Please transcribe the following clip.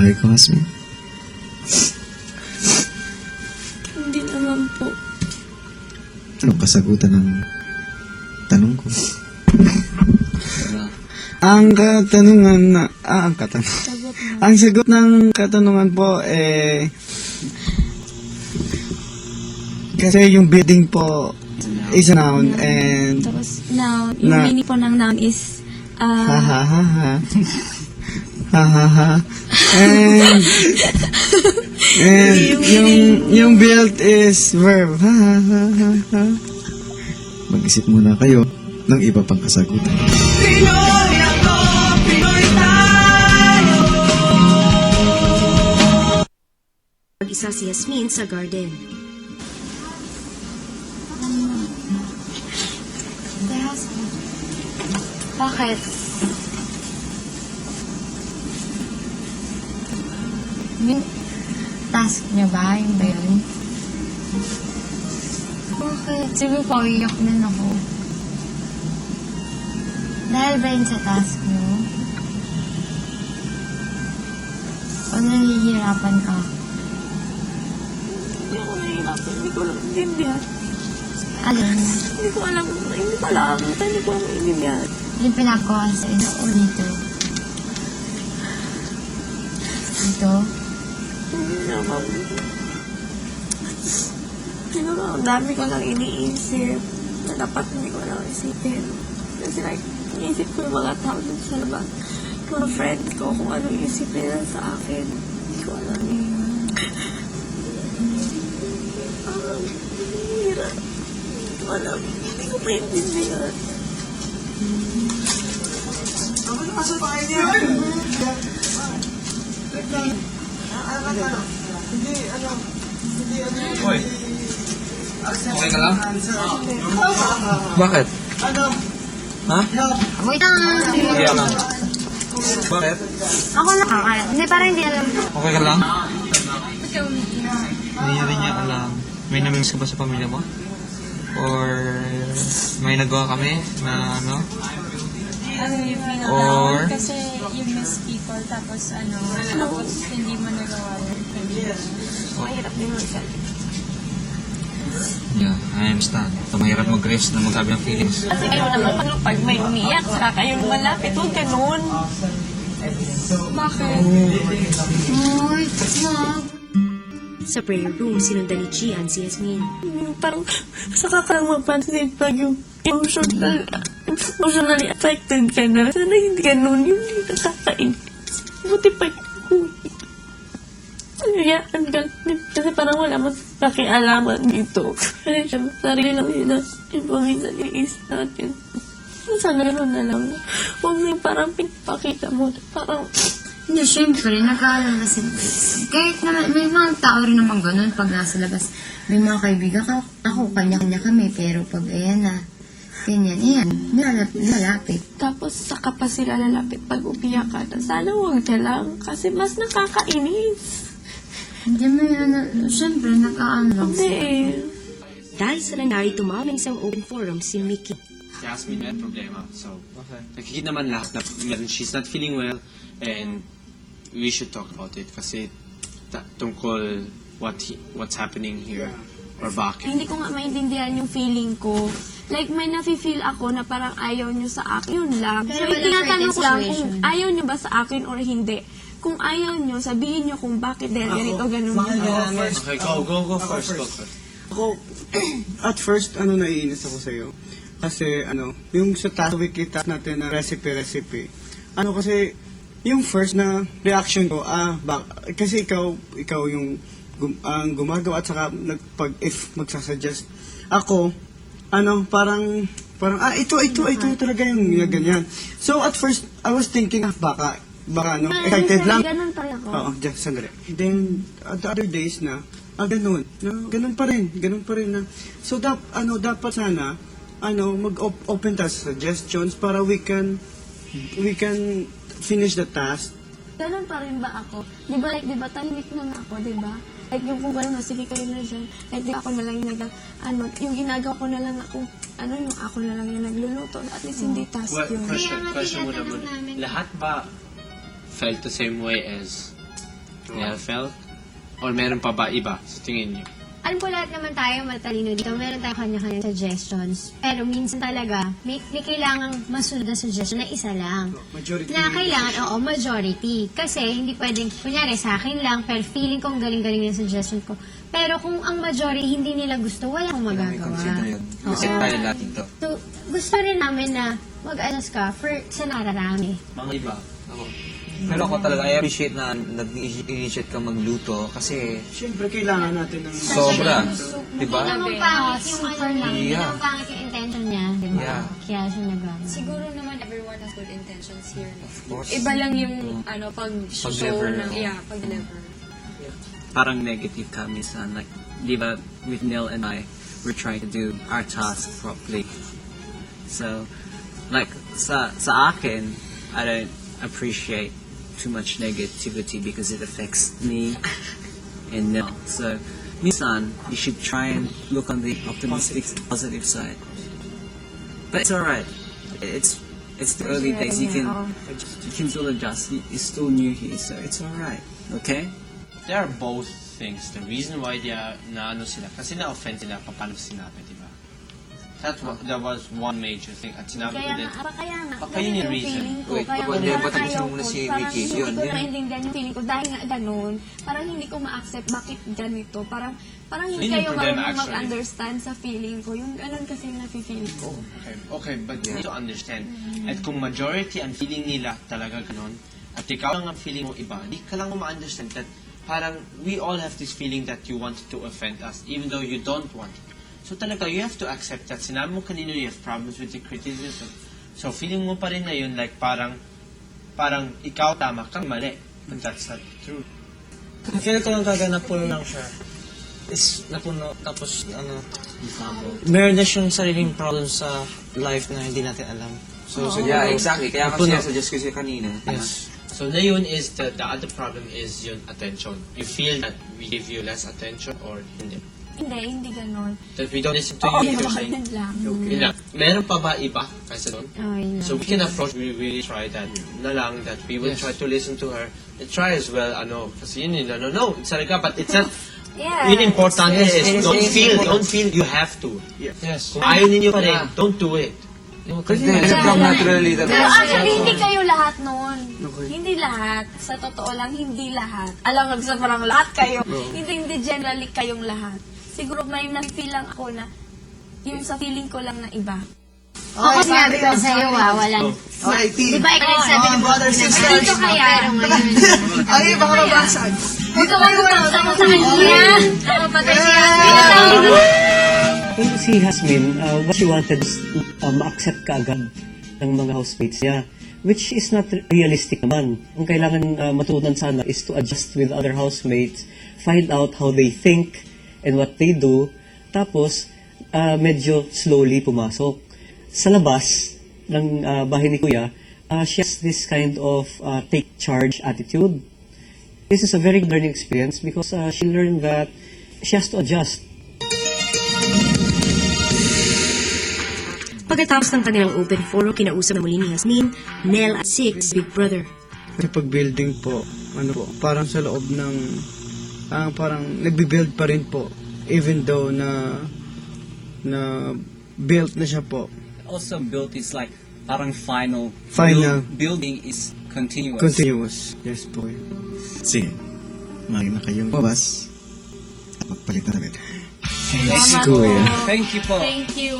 bahay ko, Hasmin? Hindi naman po. Anong kasagutan ng tanong ko? Ang katanungan na... Sagot mo. Ang sagot ng katanungan po, kasi yung building po is a noun and... Tapos, noun. Yung meaning po ng noun is... Ha ha ha ha. Ha ha ha. And yung build is verb. Ha ha ha ha ha. Mag-isip muna kayo ng iba pang kasagutan. Pinoy ako, Pinoy tayo. Mag-isa si Yasmin sa garden. Bakit? Yung task niya ba? Yung ba yun? Bakit? Siguro pauiyak din ako. Dahil ba yun sa task niyo? O nahihirapan ka? Hindi ako nahihirapan. Hindi ko lang intindihan. Alin? Hindi ko alam. Hindi ko alam. Hindi ko alam intindihan. Yung pinagawa sa ino o dito? Dito? Hindi naman. Siguro, ang dami ko lang iniisip na dapat hindi ko lang isipin. Kasi like, iniisip ko yung mga tao dun sa labas. Yung mga friends ko, kung ano isip nila sa akin. Hindi ko alam eh. Hirap. Hindi ko alam. Hindi ko maintindihan. Hoy. Okay ka lang? Bakit? Ha? Wait lang! Okay lang. Bakit? Ako na kakalat. Hindi, parang hindi alam. Okay ka lang? Hindi rin niya alam. May namimiss ka ba sa pamilya mo? Or may nagawa kami na ano? Yung Or- kasi you miss people tapos tapos hindi mo nagawa yun. Mahirap din mo siya. Yeah, I understand. So, mahirap mag-rest na magsabi ng feelings. Kasi kayo naman pag may umiyak, saka kayo malapit. Huwag ganun. Bakit? Uy, wag. Sa prayer room, sinundan ni Gian si Yasmin. Yung parang saka ka lang mapansin pag yung emotionally affected ka na. Sana hindi ganun. Yung hindi nakakainis. Buti pa hayaan ka. Kasi parang wala mas pakialaman dito. Kasi siya, sarili lang yun na paminsan iis natin. Sana gano'n na lang. Huwag na yung parang pinapakita mo. Parang, Hindi, syempre, nag-aalala si kahit naman, may mga tao rin naman ganun pag nasa labas. May mga kaibigan ako, kanya-kanya kami, pero pag ayan na, ganyan, lalapit. tapos saka pa sila lalapit pag umiyak ka na. Sana huwag na lang. Kasi mas nakakainis. Hindi mo syempre, nag-aalala lang Hindi sila. eh. Dahil sa nangyari, tumawag ng isang open forum si Mickey. Si Asmin may problema. So, nakikita naman lahat na she's not feeling well and we should talk about it kasi tungkol what's happening here or bakit. Hindi ko nga maintindihan yung feeling ko. Like, may nafe-feel ako na parang ayaw nyo sa akin. Yun lang. Pero So, wala tinatanong ko lang certain kung situation. ayaw nyo ba sa akin or hindi. Kung ayaw nyo, sabihin nyo kung bakit dahil ganito, ganun. Okay, go first. Ako, at first, naiinis ako sa'yo. Kasi, yung sa topic kita natin na recipe. Kasi, yung first na reaction ko, kasi ikaw yung gumagawa at saka if magsasuggest. Ako, parang, ito talaga yung ganyan. So, at first, I was thinking, baka, excited lang. Ganun pa rin ako. Oo, just sandali. Then, the other days na, ganun. No, ganun pa rin na. So, dapat sana, mag-open task suggestions para we can finish the task. Ganun pa rin ba ako? Di ba tahimik na nga ako, di ba? Like, yung kung gano'n, sige kayo na dyan. Like, di ako na lang yung yung ginagawa ko na lang ako, yung ako na lang yung nagluluto. At least hindi task yun. Question muna. Lahat ba felt the same way as Nel felt? Or meron pa ba iba sa tingin niyo? Alam ko lahat naman tayo matalino dito. Meron tayo kanya-kanya suggestions. Pero minsan talaga, may kailangang masunod na suggestion na isa lang. Majority. Na kailangan, majority. Kasi hindi pwedeng, kunyari sa akin lang, pero feeling kong galing-galing yung suggestion ko. Pero kung ang majority hindi nila gusto, wala akong magagawa. Kasi tayo lahat dito. So, gusto rin namin na mag-adjust ka sa nararami. Mga iba, ako. Pero ako talaga, I appreciate na nag-initiate ka magluto kasi Siyempre, kailangan natin ng... sobra. Hindi Diba? naman pangit yung ano niya, hindi Yeah. naman pangit yung intention niya, di ba? Yeah. Kaya siya nagawa. Siguro naman everyone has good intentions here. Of course. Iba lang yung pag-show Pag-deliver, ng, no? pag-deliver. Parang negative ka minsan. Like, di ba, with Neil and I, we're trying to do our task properly. So, like, sa akin, I don't appreciate too much negativity because it affects me and Neil. So, minsan, you should try and look on the optimistic, positive side. But it's alright. It's the early days. You can still adjust. You're still new here, so it's alright. Okay? There are both things. The reason why they are na ano sila, kasi na-offend sila paano sinabi, di ba? That was one major thing. At sinabi ko din, baka yun yung reason. Wait, batapusin muna si Ricky. Parang Yun, hindi ko yun. maintindihan yung feeling ko dahil nga ganun. Parang hindi ko ma-accept bakit ganito. Parang hindi Yun yung kayo problema, marunong actually. mag-understand sa feeling ko. Yung ganun kasi yung nafe-feel ko. Okay, but you need to understand. At kung majority ang feeling nila talaga ganun, at ikaw lang ang feeling mo iba, di ka lang mo ma-understand that parang we all have this feeling that you wanted to offend us, even though you don't want it. So talaga, you have to accept that. Sinabi mo kanino you have problems with the criticism. So feeling mo pa rin na yun, like parang ikaw tama, kang mali. But that's not true. Feel ko lang talaga napuno lang siya. Is napuno, tapos meron na siyang sariling problem sa life na hindi natin alam. So, Yeah, exactly. Kaya napuno. kasi suggest ko siya kanina. Yes. So na yun is the other problem is yung attention. You feel that we give you less attention or hindi. Hindi ganun. That we don't listen to Oo, you. yun lang. Yun lang. Meron pa ba iba kaysa doon? Yun lang. So we can approach, we really try that na lang, that we will Yes. try to listen to her and try as well, kasi yun yun, no, it's talaga, but it's not, Yeah. yun important Yes, is, it is don't feel you have to. Yes. Kung ayaw ninyo pa rin, don't do it. Kasi come naturally. Pero actually, hindi kayo lahat noon. Okay. Hindi lahat. Sa totoo lang, hindi lahat. Alam mo, sa parang lahat kayo. Hindi generally kayong lahat. Siguro may na-feel lang ako na yung sa feeling ko lang na iba. Ako sinabi ko sa'yo, wala. Okay, Di ba ikaw nagsabi ni brother, sister. Dito kaya, pero ngayon. Ay, baka mabasag. Dito ka gumawa sa kanya. Nakapatay siya. Well, si Hasmin, what she wanted is ma-accept ka agad ng mga housemates niya, which is not realistic naman. Ang kailangan matutunan sana is to adjust with other housemates, find out how they think and what they do, tapos medyo slowly pumasok. Sa labas ng bahay ni Kuya, she has this kind of take charge attitude. This is a very good learning experience because she learned that she has to adjust. Pagkatapos ng kanilang open forum, kinausap na muli ni Hasmin, Nel at Six, Big Brother. Kasi pag building po, parang sa loob ng, parang nagbi-build pa rin po, even though na built na siya po. Also, built is like parang final. Final. Building is continuous. Continuous. Yes po. Sige, mali na kayong babas. Magpalit na rin. Salamat Kuya. po. Thank you po. Thank you.